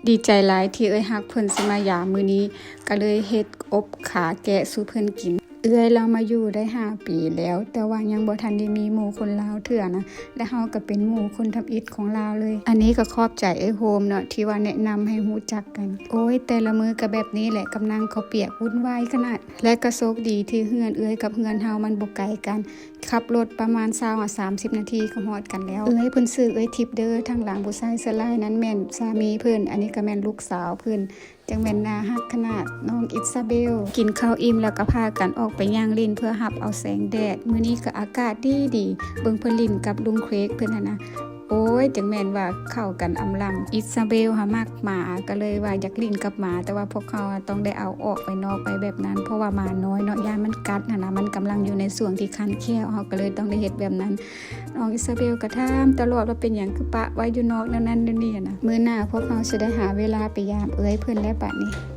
ดีใจหลายที่ฮักเพิ่นสิมายามมื้อนี้ก็เลยเฮ็ดอบขาแกะสู่เพิ่นกินเรามาอยู่ได้5ปีแล้วแต่ว่ายังบ่ทันได้มีหมู่คนลาวเทื่อนะและเฮาก็เป็นหมู่คนทำอิฐของลาวเลยอันนี้ก็ขอบใจโฮมเนาะที่ว่าแนะนำให้ฮู้จักกันโอ้ยแต่ละมื้อก็แบบนี้แหละกำลังเขาเปียกวุ่นวายขนาดและก็โชคดีที่เฮือนกับเฮือนเฮามันบ่ไกลกันขับรถประมาณ20-30นาทีก็ฮอดกันแล้วเพิ่นซื้อทิปเด้อทางหลังผู้ชายเสื้อลายนั้นแม่นสามีเพิ่นอันนี้ก็แม่นลูกสาวเพิ่นจังแม่นน่าฮักขนาดน้องอิซาเบลกินข้าวอิ่มแล้วก็พากันออกไปย่างลิ้นเพื่อหับเอาแสงแดดมื้อนี้ก็อากาศดีเบิ่งเพิ่นลิ้นกับลุงเครกเพิ่นนะโอ้ยจังแม่นว่าเข้ากันอำลำอิซาเบลมักหมาก็เลยว่าอยากลิ้นกับหมาแต่ว่าพวกเขาต้องได้เอาออกไปนอกไปแบบนั้นเพราะว่าหมาน้อยเนาะยามมันกัดนะมันกำลังอยู่ในส่วงที่คันแค้วเฮาก็เลยต้องได้เฮ็ดแบบนั้นน้องอิซาเบลก็ถามตลอดว่าเป็นหยังคือปะไว้อยู่นอกนั่นนี่นะมื้อหน้าพวกเขาสิได้หาเวลาไปยามเพิ่นและบัดนี้